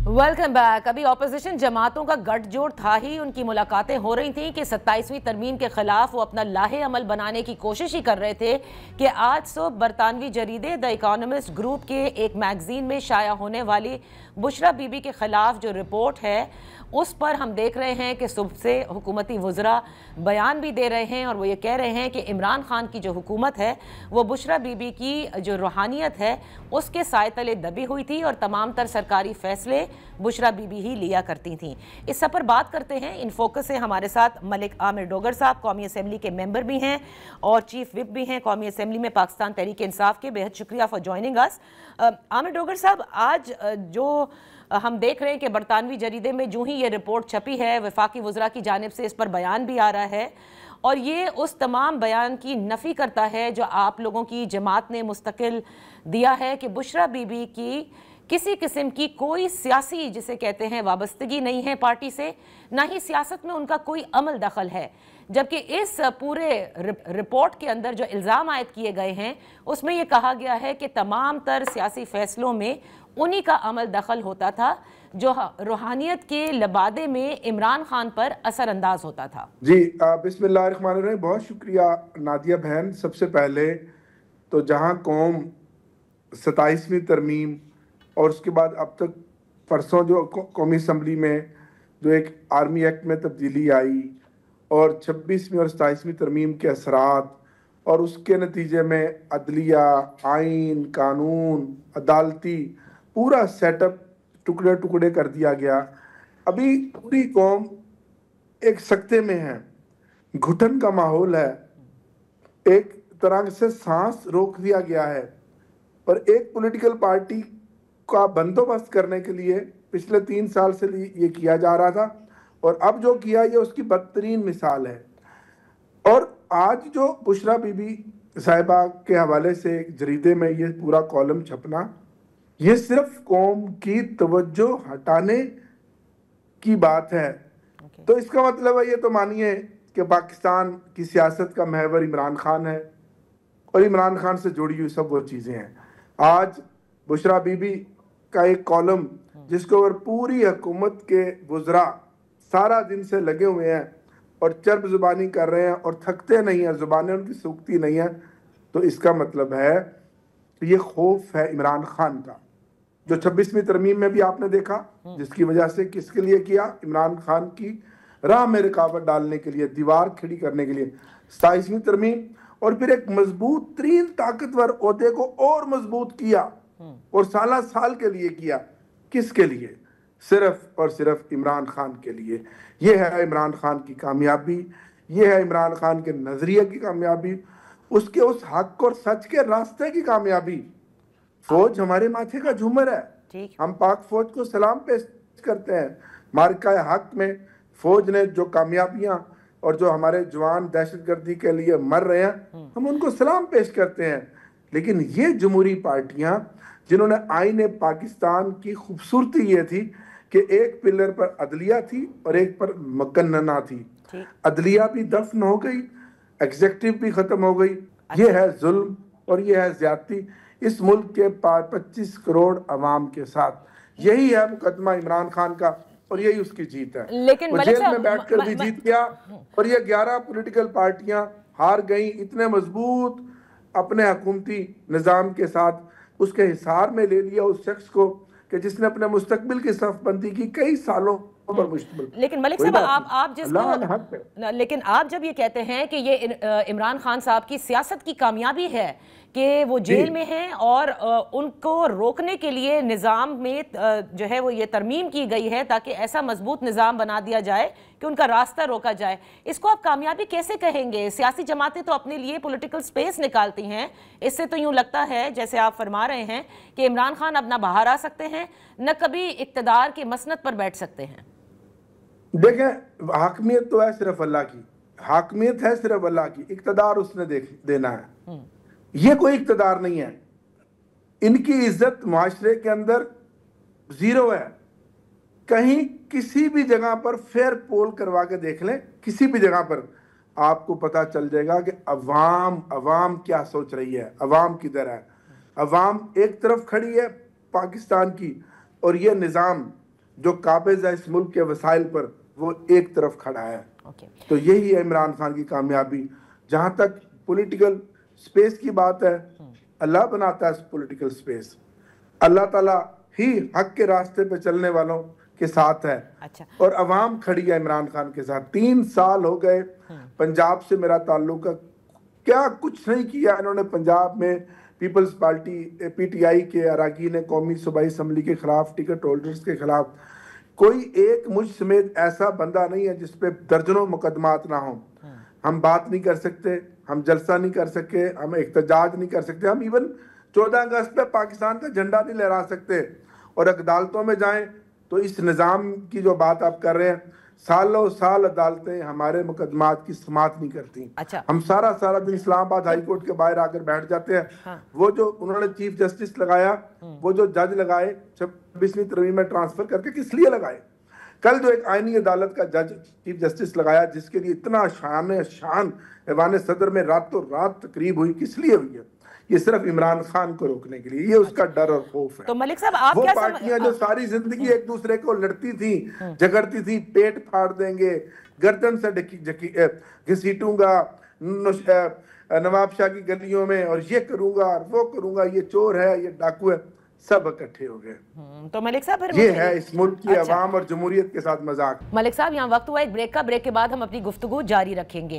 Welcome back. अभी opposition जमातों का गठजोड़ था ही, उनकी मुलाकातें हो रही थी कि 27वीं तरमीम के खिलाफ वो अपना लाहे अमल बनाने की कोशिश ही कर रहे थे कि आज सुबह बरतानवी जरीदे द इकोनॉमिस्ट ग्रुप के एक मैगजीन में शाया होने वाली बुशरा बीबी के खिलाफ जो रिपोर्ट है उस पर हम देख रहे हैं कि सुबह से हुकूमती वज़रा बयान भी दे रहे हैं और वो ये कह रहे हैं कि इमरान खान की जो हुकूमत है वो बुशरा बीबी की जो रूहानियत है उसके साए तले दबी हुई थी और तमाम तर सरकारी फैसले बुशरा बीबी ही लिया करती थीं। इस सब पर बात करते हैं। इन फोकस से हमारे साथ मलिक आमिर डोगर साहब कौमी असम्बली के मेंबर भी हैं और चीफ विप भी हैं कौमी असम्बली में पाकिस्तान तहरीक इंसाफ के। बेहद शुक्रिया for joining us. Aamir Dogar साहब, आज जो हम देख रहे हैं कि बरतानवी जरीदे में जो ही ये रिपोर्ट छपी है वफाकी वज़रा की जानिब से इस पर बयान भी आ रहा है और ये उस तमाम बयान की नफ़ी करता है जो आप लोगों की जमात ने मुस्तकिल दिया है कि बुशरा बीबी की किसी किस्म की कोई सियासी जिसे कहते हैं वाबस्तगी नहीं है पार्टी से, ना ही सियासत में उनका कोई अमल दखल है। जबकि इस पूरे रिपोर्ट के अंदर जो इल्ज़ाम आयद किए गए हैं उसमें यह कहा गया है कि तमाम तर सियासी फैसलों में उन्हीं का अमल दखल होता था जो रूहानियत के लबादे में इमरान खान पर असर अंदाज होता था। जी बिस्मिल्लाहिर्रहमानिर्रहीम। बहुत शुक्रिया नादिया बहन। सबसे पहले तो जहां कौम 27वीं तरमीम और उसके बाद अब तक परसों जो कौमी असम्बली में जो एक आर्मी एक्ट में तब्दीली आई और 26वीं और 27वीं तरमीम के असरात और उसके नतीजे में अदलिया, आइन, कानून, अदालती पूरा सेटअप टुकड़े टुकड़े कर दिया गया। अभी पूरी कौम एक सकते में है, घुटन का माहौल है, एक तरह से सांस रोक दिया गया है। और एक पॉलिटिकल पार्टी का बंदोबस्त करने के लिए पिछले 3 साल से ये किया जा रहा था और अब जो किया ये उसकी बदतरीन मिसाल है। और आज जो बुशरा बीबी साहिबा के हवाले से जरीदे में ये पूरा कॉलम छपना, ये सिर्फ कौम की तवज्जो हटाने की बात है। तो इसका मतलब है, ये तो मानिए कि पाकिस्तान की सियासत का महवर इमरान खान है और इमरान खान से जुड़ी हुई सब वो चीज़ें हैं। आज बुशरा बीबी का एक कॉलम जिसके ऊपर पूरी हुकूमत के वज़रा सारा दिन से लगे हुए हैं और चर्ब ज़ुबानी कर रहे हैं और थकते नहीं हैं, ज़ुबानें उनकी सूखती नहीं हैं, तो इसका मतलब है कि ये खौफ है इमरान खान का। जो 26वीं तरमीम में भी आपने देखा जिसकी वजह से किसके लिए किया, इमरान खान की राह में रुकावट डालने के लिए, दीवार खड़ी करने के लिए 27वीं तरमीम और फिर एक मजबूत तरीन ताकतवर ओहदे को और मजबूत किया और साल के लिए किया। किसके लिए? सिर्फ और सिर्फ इमरान खान के लिए। ये है इमरान खान की कामयाबी, ये है इमरान खान के नजरिए की कामयाबी, उसके उस हक और सच के रास्ते की कामयाबी। फौज हमारे माथे का झूमर है, हम पाक फौज को सलाम पेश करते हैं। मार्का हक में फौज ने जो कामयाबियां और जो हमारे जवान दहशतगर्दी के लिए मर रहे हैं हम उनको सलाम पेश करते हैं। लेकिन ये जमहूरी पार्टियां जिन्होंने आईने पाकिस्तान की खूबसूरती ये थी कि एक पिलर पर अदलिया थी और एक पर मकन्नना थी। अदलिया भी दफन हो गई, एग्जेक्टिव भी खत्म हो गई। ये है जुल्म और ये है ज्यादती इस मुल्क के 25 करोड़ अवाम के साथ। यही है मुकदमा इमरान खान का और यही उसकी जीत है। लेकिन वो जेल में बैठकर भी जीत गया और ये 11 पॉलिटिकल पार्टियां हार गई। इतने मजबूत अपने हुकूमती निज़ाम के साथ उसके हिसार में ले लिया उस शख्स को कि जिसने अपने मुस्तकबिल की सफबंदी की कई सालों पर मुश्तमिल। लेकिन मलिक साहब, लेकिन आप जब ये कहते हैं कि ये इमरान खान साहब की सियासत की कामयाबी है कि वो जेल में हैं और उनको रोकने के लिए निज़ाम में जो है वो ये तरमीम की गई है ताकि ऐसा मजबूत निज़ाम बना दिया जाए कि उनका रास्ता रोका जाए, इसको आप कामयाबी कैसे कहेंगे? सियासी जमातें तो अपने लिए पॉलिटिकल स्पेस निकालती हैं। इससे तो यूँ लगता है जैसे आप फरमा रहे हैं कि इमरान खान अब ना बाहर आ सकते हैं न कभी इक़्तिदार की मसनद पर बैठ सकते हैं। देखें, हाकमियत तो है सिर्फ अल्लाह की, हाकमियत है सिर्फ अल्लाह की, इक़्तिदार उसने देना है। ये कोई इक़्तिदार नहीं है। इनकी इज्जत मुआशरे के अंदर जीरो है। कहीं किसी भी जगह पर फेयर पोल करवा के देख लें, किसी भी जगह पर आपको पता चल जाएगा कि अवाम क्या सोच रही है, अवाम किधर है। अवाम एक तरफ खड़ी है पाकिस्तान की और ये निज़ाम جو قابض ہے اس ملک کے وسائل پر وہ ایک طرف کھڑا ہے. تو یہی ہے عمران خان کی کامیابی. جہاں تک پولیٹیکل سپیس کی بات ہے, اللہ بناتا ہے اس پولیٹیکل سپیس. اللہ تعالیٰ ہی حق کے راستے پہ چلنے والوں کے ساتھ ہے, اور عوام کھڑی ہے عمران خان کے ساتھ. 3 سال ہو گئے پنجاب سے میرا تعلق ہے, کیا کچھ نہیں کیا انہوں نے پنجاب میں Peoples Party P T I کے اراکین قومی صوبائی اسمبلی کے خلاف, ٹکٹ ہولڈرز کے خلاف. کوئی ایک مجھ سمیت ایسا بندہ نہیں ہے جس پہ درجنوں مقدمات نہ ہوں. ہم بات نہیں کر سکتے, ہم جلسہ نہیں کر سکے, ہم احتجاج نہیں کر سکتے, ہم ایون 14 اگست پہ پاکستان کا جھنڈا نہیں لہرا سکتے. اور عدالتوں میں جائیں تو اس نظام کی جو بات آپ کر رہے ہیں, سالوں سال عدالتیں ہمارے مقدمات کی سماعت نہیں کرتی. ہم سارا دن اسلام آباد ہائی کورٹ کے باہر آ کر بیٹھ جاتے ہیں. وہ جو انہوں نے چیف جسٹس لگایا, وہ جو جج لگائے 26ویں ترمیم میں ٹرانسفر کر کے, کس لیے لگائے؟ کل جو ایک آئینی عدالت کا جج چیف جسٹس لگایا جس کے لیے اتنا شان ایوان صدر میں راتوں رات تقریب ہوئی, کس لیے ہوئی ہے؟ یہ صرف عمران خان کو روکنے کے لیے. یہ اس کا ڈر اور خوف ہے. تو ملک صاحب آپ وہ کیا پارٹیاں جو ساری زندگی ایک دوسرے کو لڑتی تھیں, جھگڑتی تھیں, پیٹ پھاڑ دیں گے, گردن سے گھسیٹوں گا نواب شاہ کی گلیوں میں, اور یہ کروں گا اور وہ کروں گا, یہ چور ہے, یہ ڈاکو ہے, سب اکٹھے ہو گئے. تو ملک صاحب یہ ہے اس ملک کی عوام اور جمہوریت کے ساتھ مذاق. ملک صاحب یہاں وقت ہوا ایک بریک کا. بریک کے بعد ہم اپنی گفتگو جاری رکھیں گے.